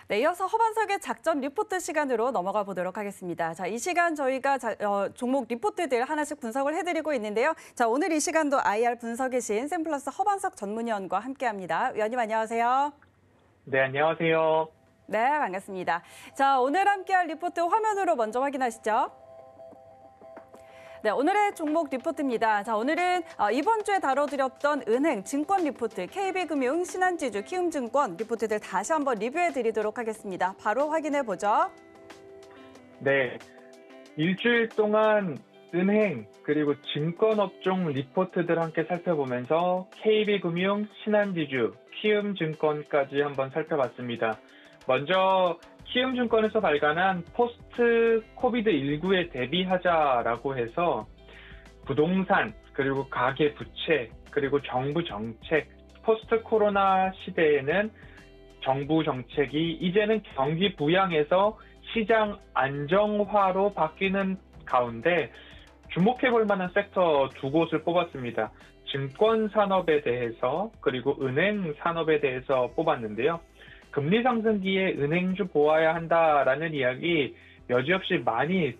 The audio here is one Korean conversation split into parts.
네, 이어서 허반석의 작전 리포트 시간으로 넘어가 보도록 하겠습니다. 자, 이 시간 저희가 종목 리포트들 하나씩 분석을 해드리고 있는데요. 자, 오늘 이 시간도 IR 분석이신 샘플러스 허반석 전문위원과 함께합니다. 위원님 안녕하세요. 네, 안녕하세요. 네, 반갑습니다. 자, 오늘 함께할 리포트 화면으로 먼저 확인하시죠. 네, 오늘의 종목 리포트입니다. 자, 오늘은 이번 주에 다뤄드렸던 은행, 증권 리포트, KB금융, 신한지주, 키움증권 리포트들 다시 한번 리뷰해드리도록 하겠습니다. 바로 확인해보죠. 네, 일주일 동안 은행 그리고 증권업종 리포트들 함께 살펴보면서 KB금융, 신한지주, 키움증권까지 한번 살펴봤습니다. 먼저 키움증권에서 발간한 포스트 코비드19에 대비하자라고 해서 부동산, 그리고 가계부채, 그리고 정부 정책, 포스트 코로나 시대에는 정부 정책이 이제는 경기 부양에서 시장 안정화로 바뀌는 가운데 주목해볼 만한 섹터 두 곳을 뽑았습니다. 증권 산업에 대해서 그리고 은행 산업에 대해서 뽑았는데요. 금리 상승기에 은행주 보아야 한다라는 이야기 여지없이 많이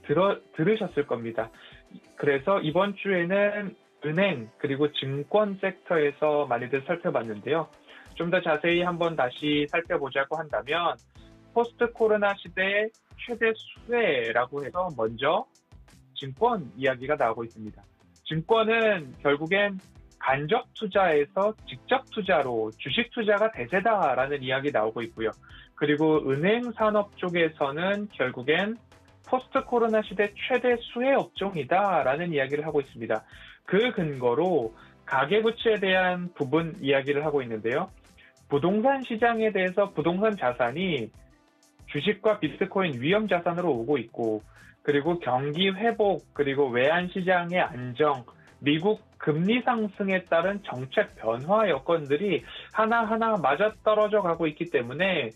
들으셨을 겁니다. 그래서 이번 주에는 은행 그리고 증권 섹터에서 많이들 살펴봤는데요. 좀 더 자세히 한번 다시 살펴보자고 한다면 포스트 코로나 시대의 최대 수혜라고 해서 먼저 증권 이야기가 나오고 있습니다. 증권은 결국엔 간접 투자에서 직접 투자로 주식 투자가 대세다라는 이야기 나오고 있고요. 그리고 은행 산업 쪽에서는 결국엔 포스트 코로나 시대 최대 수혜 업종이다라는 이야기를 하고 있습니다. 그 근거로 가계부채에 대한 부분 이야기를 하고 있는데요. 부동산 시장에 대해서 부동산 자산이 주식과 비트코인 위험 자산으로 오고 있고, 그리고 경기 회복, 그리고 외환 시장의 안정, 미국 금리 상승에 따른 정책 변화 여건들이 하나하나 맞아떨어져 가고 있기 때문에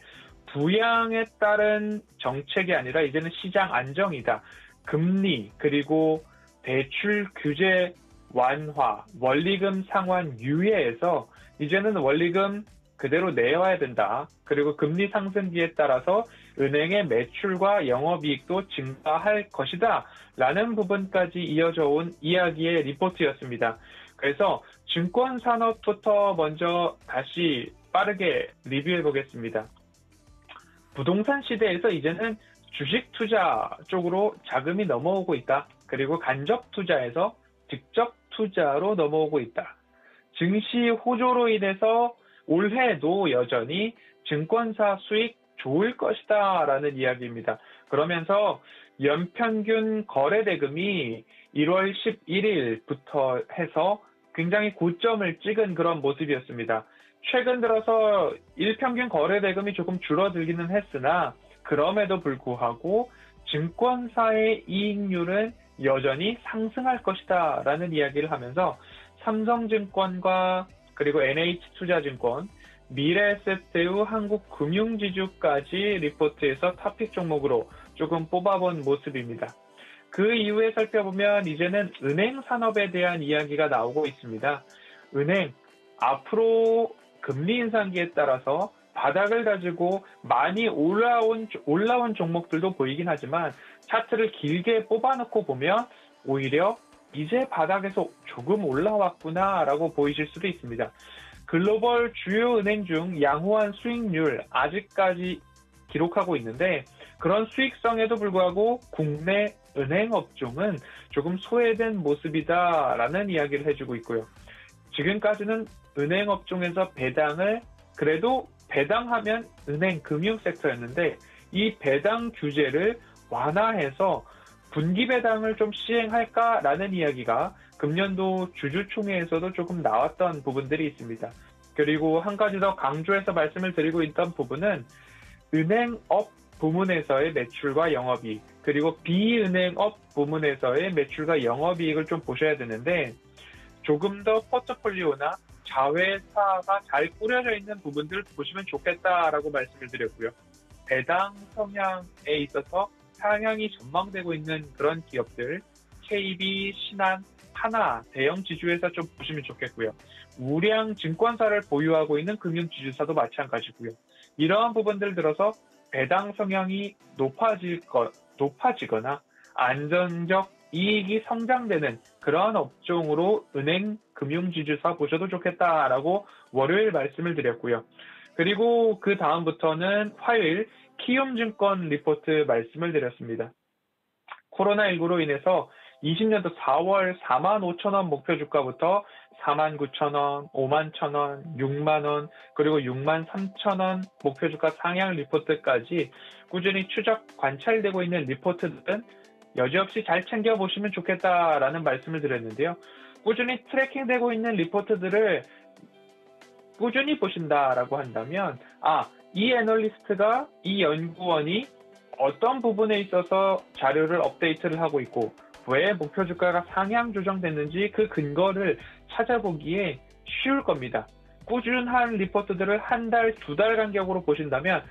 부양에 따른 정책이 아니라 이제는 시장 안정이다. 금리 그리고 대출 규제 완화, 원리금 상환 유예에서 이제는 원리금 그대로 내와야 된다. 그리고 금리 상승기에 따라서 은행의 매출과 영업이익도 증가할 것이다. 라는 부분까지 이어져 온 이야기의 리포트였습니다. 그래서 증권 산업부터 먼저 다시 빠르게 리뷰해 보겠습니다. 부동산 시대에서 이제는 주식 투자 쪽으로 자금이 넘어오고 있다. 그리고 간접 투자에서 직접 투자로 넘어오고 있다. 증시 호조로 인해서 올해도 여전히 증권사 수익 좋을 것이다 라는 이야기입니다. 그러면서 연평균 거래대금이 1월 11일부터 해서 굉장히 고점을 찍은 그런 모습이었습니다. 최근 들어서 일평균 거래대금이 조금 줄어들기는 했으나 그럼에도 불구하고 증권사의 이익률은 여전히 상승할 것이다 라는 이야기를 하면서 삼성증권과 그리고 NH투자증권, 미래에셋대우, 한국금융지주까지 리포트에서 토픽 종목으로 조금 뽑아본 모습입니다. 그 이후에 살펴보면 이제는 은행 산업에 대한 이야기가 나오고 있습니다. 은행, 앞으로 금리 인상기에 따라서 바닥을 가지고 많이 올라온 종목들도 보이긴 하지만 차트를 길게 뽑아놓고 보면 오히려 이제 바닥에서 조금 올라왔구나라고 보이실 수도 있습니다. 글로벌 주요 은행 중 양호한 수익률 아직까지 기록하고 있는데 그런 수익성에도 불구하고 국내 은행 업종은 조금 소외된 모습이다라는 이야기를 해주고 있고요. 지금까지는 은행 업종에서 배당을 그래도 배당하면 은행 금융 섹터였는데 이 배당 규제를 완화해서 분기 배당을 좀 시행할까라는 이야기가 금년도 주주총회에서도 조금 나왔던 부분들이 있습니다. 그리고 한 가지 더 강조해서 말씀을 드리고 있던 부분은 은행업 부문에서의 매출과 영업이익, 그리고 비은행업 부문에서의 매출과 영업이익을 좀 보셔야 되는데 조금 더 포트폴리오나 자회사가 잘 꾸려져 있는 부분들 보시면 좋겠다라고 말씀을 드렸고요. 배당 성향에 있어서 상향이 전망되고 있는 그런 기업들, KB, 신한, 하나, 대형 지주회사 좀 보시면 좋겠고요. 우량 증권사를 보유하고 있는 금융지주사도 마찬가지고요. 이러한 부분들 들어서 배당 성향이 높아지거나 안전적 이익이 성장되는 그러한 업종으로 은행, 금융지주사 보셔도 좋겠다라고 월요일 말씀을 드렸고요. 그리고 그 다음부터는 화요일 키움증권 리포트 말씀을 드렸습니다. 코로나19로 인해서 20년도 4월 4만 5천 원 목표 주가부터 4만 9천 원, 5만 1천 원, 6만 원, 그리고 6만 3천 원 목표 주가 상향 리포트까지 꾸준히 추적 관찰되고 있는 리포트들은 여지없이 잘 챙겨보시면 좋겠다라는 말씀을 드렸는데요. 꾸준히 트래킹되고 있는 리포트들을 꾸준히 보신다라고 한다면 이 애널리스트가, 이 연구원이 어떤 부분에 있어서 자료를 업데이트를 하고 있고 왜 목표 주가가 상향 조정됐는지 그 근거를 찾아보기에 쉬울 겁니다. 꾸준한 리포트들을 한 달, 두 달 간격으로 보신다면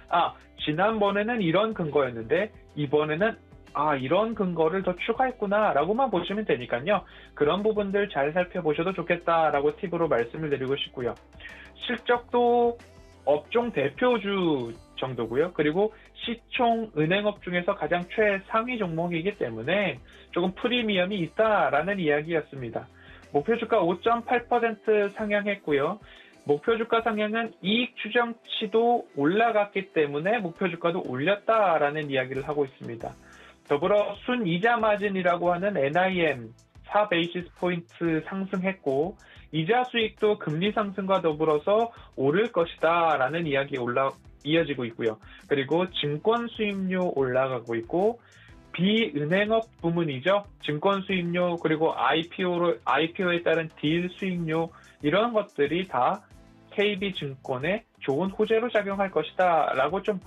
지난번에는 이런 근거였는데 이번에는 이런 근거를 더 추가했구나 라고만 보시면 되니까요. 그런 부분들 잘 살펴보셔도 좋겠다라고 팁으로 말씀을 드리고 싶고요. 실적도 업종 대표주 정도고요. 그리고 시총 은행업 중에서 가장 최상위 종목이기 때문에 조금 프리미엄이 있다라는 이야기였습니다. 목표 주가 5.8% 상향했고요. 목표 주가 상향은 이익 추정치도 올라갔기 때문에 목표 주가도 올렸다라는 이야기를 하고 있습니다. 더불어 순이자 마진이라고 하는 NIM 4베이시스 포인트 상승했고 이자 수익도 금리 상승과 더불어서 오를 것이다 라는 이야기 이어지고 있고요. 그리고 증권 수익률 올라가고 있고 비은행업 부문이죠. 증권 수익률 그리고 IPO에 따른 딜 수익률 이런 것들이 다 KB증권에 좋은 호재로 작용할 것이다 라고 좀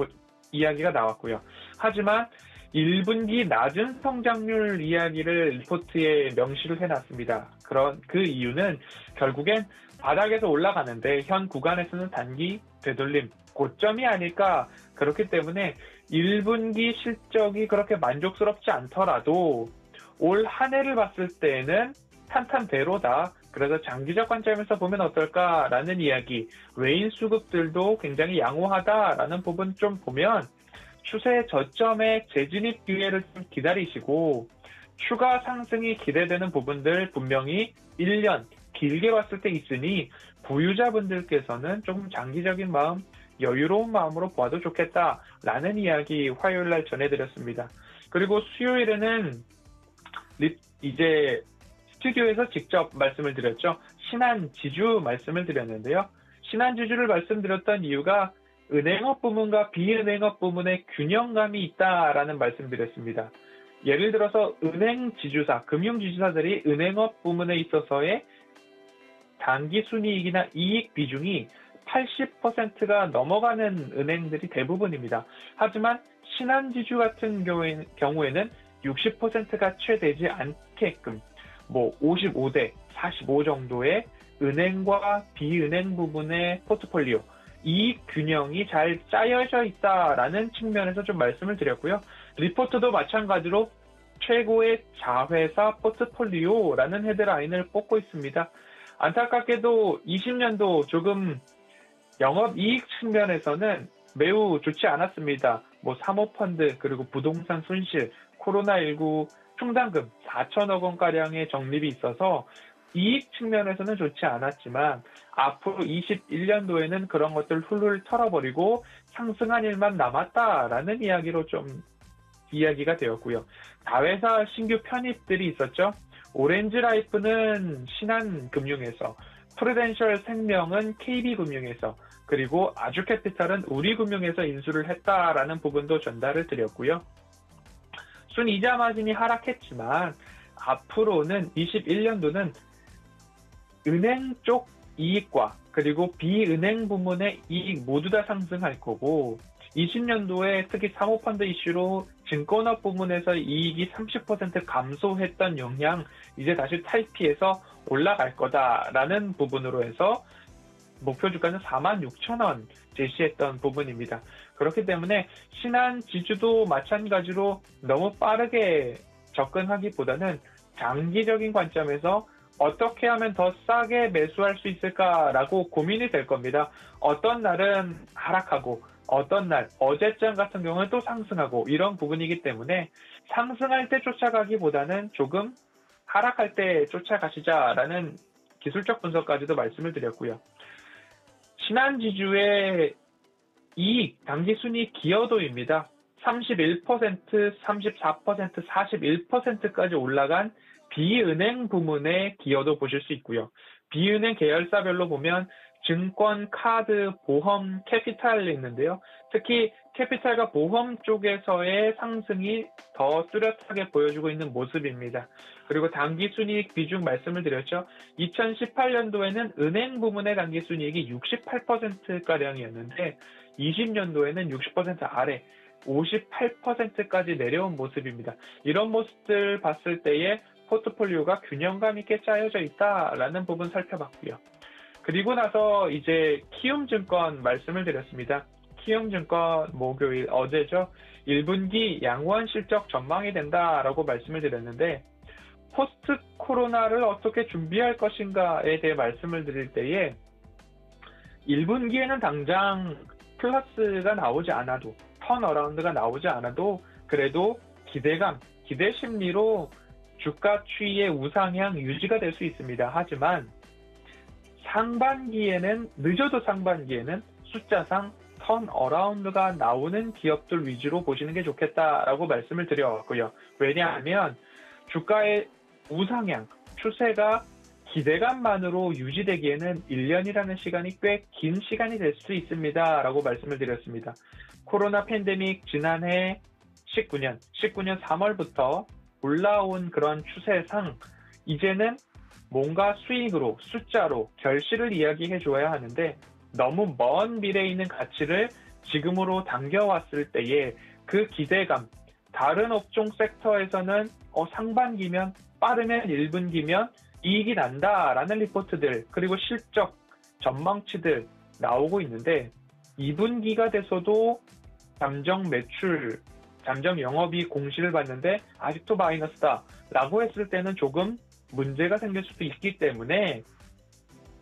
이야기가 나왔고요. 하지만 1분기 낮은 성장률 이야기를 리포트에 명시를 해놨습니다. 그 이유는 결국엔 바닥에서 올라가는데 현 구간에서는 단기 되돌림, 고점이 아닐까. 그렇기 때문에 1분기 실적이 그렇게 만족스럽지 않더라도 올 한 해를 봤을 때는 탄탄대로다. 그래서 장기적 관점에서 보면 어떨까라는 이야기, 외인 수급들도 굉장히 양호하다라는 부분 좀 보면 추세 저점의 재진입 기회를 좀 기다리시고 추가 상승이 기대되는 부분들 분명히 1년 길게 봤을 때 있으니 보유자분들께서는 조금 장기적인 마음, 여유로운 마음으로 보아도 좋겠다라는 이야기 화요일 날 전해드렸습니다. 그리고 수요일에는 이제 스튜디오에서 직접 말씀을 드렸죠. 신한지주 말씀을 드렸는데요. 신한지주를 말씀드렸던 이유가 은행업 부문과 비은행업 부문의 균형감이 있다라는 말씀드렸습니다. 예를 들어서 은행지주사, 금융지주사들이 은행업 부문에 있어서의 단기순이익이나 이익 비중이 80%가 넘어가는 은행들이 대부분입니다. 하지만 신한지주 같은 경우에는 60%가 채 되지 않게끔 55대 45 정도의 은행과 비은행 부분의 포트폴리오 이익 균형이 잘 짜여져 있다라는 측면에서 좀 말씀을 드렸고요. 리포트도 마찬가지로 최고의 자회사 포트폴리오라는 헤드라인을 뽑고 있습니다. 안타깝게도 20년도 조금 영업이익 측면에서는 매우 좋지 않았습니다. 사모펀드 그리고 부동산 손실, 코로나19 충당금 4천억 원가량의 적립이 있어서 이익 측면에서는 좋지 않았지만 앞으로 21년도에는 그런 것들 훌훌 털어버리고 상승한 일만 남았다라는 이야기로 좀 이야기가 되었고요. 다회사 신규 편입들이 있었죠. 오렌지라이프는 신한금융에서, 프루덴셜 생명은 KB금융에서, 그리고 아주캐피탈은 우리금융에서 인수를 했다라는 부분도 전달을 드렸고요. 순이자 마진이 하락했지만 앞으로는 21년도는 은행 쪽 이익과 그리고 비은행 부문의 이익 모두 다 상승할 거고 20년도에 특히 사모펀드 이슈로 증권업 부문에서 이익이 30% 감소했던 영향 이제 다시 탈피해서 올라갈 거다라는 부분으로 해서 목표 주가는 46,000원 제시했던 부분입니다. 그렇기 때문에 신한지주도 마찬가지로 너무 빠르게 접근하기보다는 장기적인 관점에서 어떻게 하면 더 싸게 매수할 수 있을까라고 고민이 될 겁니다. 어떤 날은 하락하고 어떤 날, 어제장 같은 경우는 또 상승하고 이런 부분이기 때문에 상승할 때 쫓아가기보다는 조금 하락할 때 쫓아가시자라는 기술적 분석까지도 말씀을 드렸고요. 신한지주의 이익, 당기순이익 기여도입니다. 31%, 34%, 41%까지 올라간 비은행 부문의 기여도 보실 수 있고요. 비은행 계열사별로 보면 증권, 카드, 보험, 캐피탈이 있는데요. 특히 캐피탈과 보험 쪽에서의 상승이 더 뚜렷하게 보여주고 있는 모습입니다. 그리고 당기순이익 비중 말씀을 드렸죠. 2018년도에는 은행 부문의 당기순이익이 68%가량이었는데 20년도에는 60% 아래 58%까지 내려온 모습입니다. 이런 모습들 봤을 때에 포트폴리오가 균형감 있게 짜여져 있다라는 부분 살펴봤고요. 그리고 나서 이제 키움증권 말씀을 드렸습니다. 키움증권 목요일 어제죠. 1분기 양호한 실적 전망이 된다라고 말씀을 드렸는데 포스트 코로나를 어떻게 준비할 것인가에 대해 말씀을 드릴 때에 1분기에는 당장 플러스가 나오지 않아도 턴어라운드가 나오지 않아도 그래도 기대감, 기대 심리로 주가 추이의 우상향 유지가 될 수 있습니다. 하지만 상반기에는 늦어도 상반기에는 숫자상 턴어라운드가 나오는 기업들 위주로 보시는 게 좋겠다라고 말씀을 드려왔고요. 왜냐하면 주가의 우상향 추세가 기대감만으로 유지되기에는 1년이라는 시간이 꽤 긴 시간이 될 수 있습니다. 라고 말씀을 드렸습니다. 코로나 팬데믹 지난해 19년 3월부터 올라온 그런 추세상 이제는 뭔가 수익으로 숫자로 결실을 이야기해 줘야 하는데 너무 먼 미래에 있는 가치를 지금으로 당겨왔을 때에 그 기대감 다른 업종 섹터에서는 상반기면 빠르면 1분기면 이익이 난다라는 리포트들 그리고 실적 전망치들 나오고 있는데 2분기가 돼서도 잠정 매출, 잠정 영업이익 공시를 봤는데 아직도 마이너스다 라고 했을 때는 조금 문제가 생길 수도 있기 때문에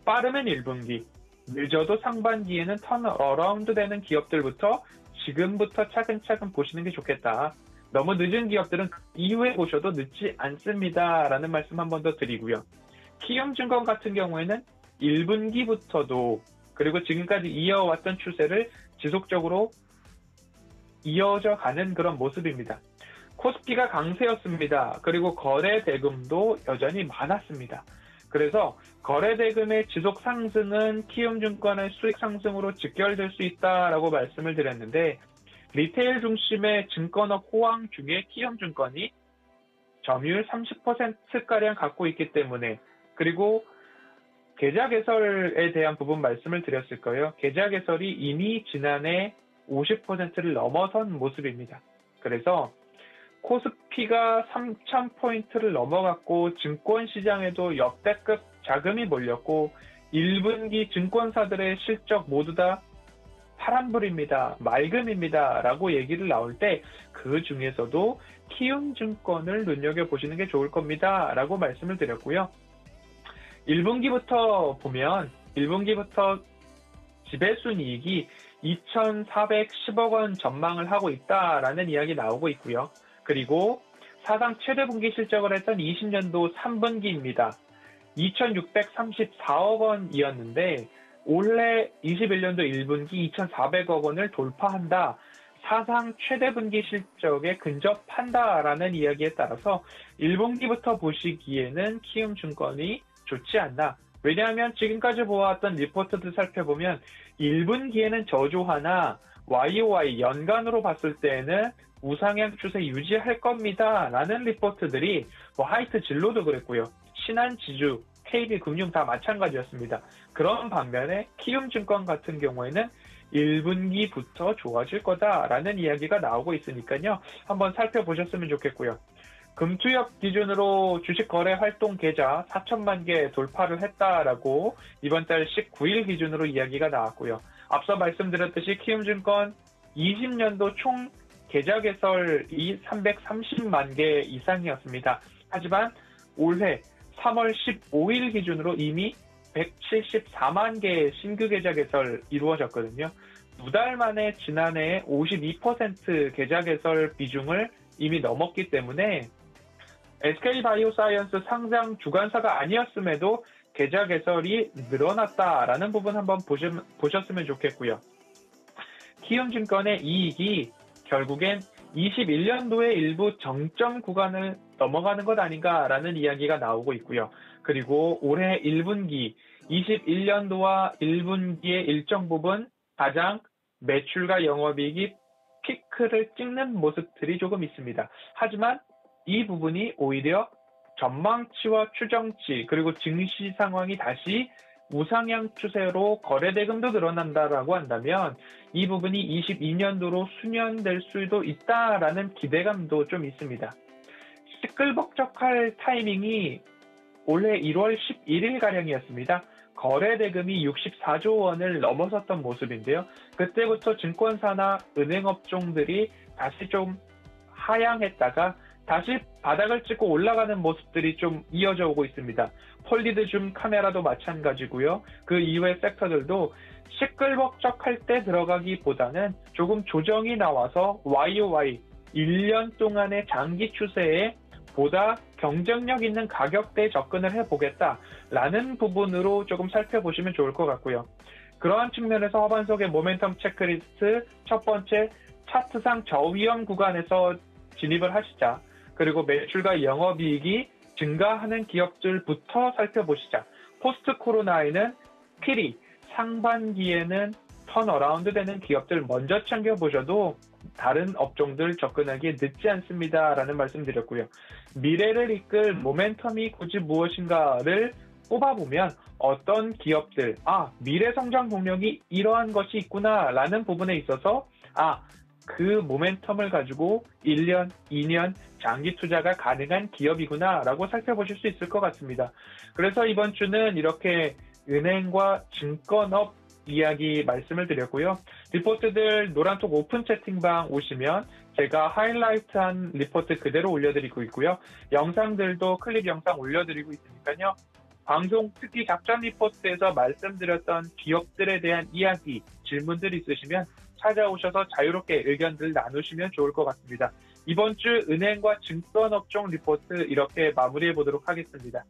빠르면 1분기, 늦어도 상반기에는 턴어라운드 되는 기업들부터 지금부터 차근차근 보시는 게 좋겠다. 너무 늦은 기업들은 이후에 보셔도 늦지 않습니다. 라는 말씀 한 번 더 드리고요. 키움증권 같은 경우에는 1분기부터도 그리고 지금까지 이어왔던 추세를 지속적으로 이어져 가는 그런 모습입니다. 코스피가 강세였습니다. 그리고 거래 대금도 여전히 많았습니다. 그래서 거래 대금의 지속 상승은 키움증권의 수익 상승으로 직결될 수 있다라고 말씀을 드렸는데 리테일 중심의 증권업 호황 중에 키움증권이 점유율 30%가량 갖고 있기 때문에 그리고 계좌 개설에 대한 부분 말씀을 드렸을 거예요. 계좌 개설이 이미 지난해 50%를 넘어선 모습입니다. 그래서 코스피가 3,000포인트를 넘어갔고 증권시장에도 역대급 자금이 몰렸고 1분기 증권사들의 실적 모두 다 파란불입니다. 맑음입니다. 라고 얘기를 나올 때 그 중에서도 키움증권을 눈여겨보시는 게 좋을 겁니다. 라고 말씀을 드렸고요. 1분기부터 보면 1분기부터 지배순이익이 2,410억 원 전망을 하고 있다라는 이야기 나오고 있고요. 그리고 사상 최대 분기 실적을 했던 20년도 3분기입니다. 2,634억 원이었는데 올해 21년도 1분기 2,400억 원을 돌파한다. 사상 최대 분기 실적에 근접한다라는 이야기에 따라서 1분기부터 보시기에는 키움증권이 좋지 않나. 왜냐하면 지금까지 보아왔던 리포트들 살펴보면 1분기에는 저조하나 YOY 연간으로 봤을 때에는 우상향 추세 유지할 겁니다. 라는 리포트들이 하이트 진로도 그랬고요. 신한지주, KB금융 다 마찬가지였습니다. 그런 반면에 키움증권 같은 경우에는 1분기부터 좋아질 거다라는 이야기가 나오고 있으니까요. 한번 살펴보셨으면 좋겠고요. 금투협 기준으로 주식 거래 활동 계좌 4천만 개 돌파를 했다라고 이번 달 19일 기준으로 이야기가 나왔고요. 앞서 말씀드렸듯이 키움증권 20년도 총 계좌 개설이 330만 개 이상이었습니다. 하지만 올해 3월 15일 기준으로 이미 174만 개의 신규 계좌 개설 이루어졌거든요. 2달 만에 지난해 52% 계좌 개설 비중을 이미 넘었기 때문에 SK바이오사이언스 상장 주관사가 아니었음에도 계좌 개설이 늘어났다라는 부분 한번 보셨으면 좋겠고요. 키움증권의 이익이 결국엔 21년도에 일부 정점 구간을 넘어가는 것 아닌가라는 이야기가 나오고 있고요. 그리고 올해 1분기, 21년도와 1분기의 일정 부분 가장 매출과 영업이익이 피크를 찍는 모습들이 조금 있습니다. 하지만 이 부분이 오히려 전망치와 추정치 그리고 증시 상황이 다시 우상향 추세로 거래대금도 늘어난다라고 한다면 이 부분이 22년도로 수년될 수도 있다라는 기대감도 좀 있습니다. 시끌벅적할 타이밍이 올해 1월 11일가량이었습니다. 거래대금이 64조 원을 넘어섰던 모습인데요. 그때부터 증권사나 은행업종들이 다시 좀 하향했다가 다시 바닥을 찍고 올라가는 모습들이 좀 이어져 오고 있습니다. 폴리드 줌 카메라도 마찬가지고요. 그 이외의 섹터들도 시끌벅적할 때 들어가기보다는 조금 조정이 나와서 YOY 1년 동안의 장기 추세에 보다 경쟁력 있는 가격대에 접근을 해보겠다라는 부분으로 조금 살펴보시면 좋을 것 같고요. 그러한 측면에서 하반석의 모멘텀 체크리스트 첫 번째 차트상 저위험 구간에서 진입을 하시자. 그리고 매출과 영업이익이 증가하는 기업들부터 살펴보시자. 포스트 코로나에는 필히 상반기에는 턴어라운드 되는 기업들 먼저 챙겨보셔도 다른 업종들 접근하기 늦지 않습니다라는 말씀 드렸고요. 미래를 이끌 모멘텀이 굳이 무엇인가를 꼽아보면 어떤 기업들, 미래 성장 동력이 이러한 것이 있구나라는 부분에 있어서 그 모멘텀을 가지고 1년, 2년 장기 투자가 가능한 기업이구나라고 살펴보실 수 있을 것 같습니다. 그래서 이번 주는 이렇게 은행과 증권업 이야기 말씀을 드렸고요. 리포트들 노란톡 오픈 채팅방 오시면 제가 하이라이트한 리포트 그대로 올려드리고 있고요. 영상들도 클립 영상 올려드리고 있으니까요. 방송 특히 작전 리포트에서 말씀드렸던 기업들에 대한 이야기, 질문들 있으시면 찾아오셔서 자유롭게 의견들 나누시면 좋을 것 같습니다. 이번 주 은행과 증권업종 리포트 이렇게 마무리해 보도록 하겠습니다.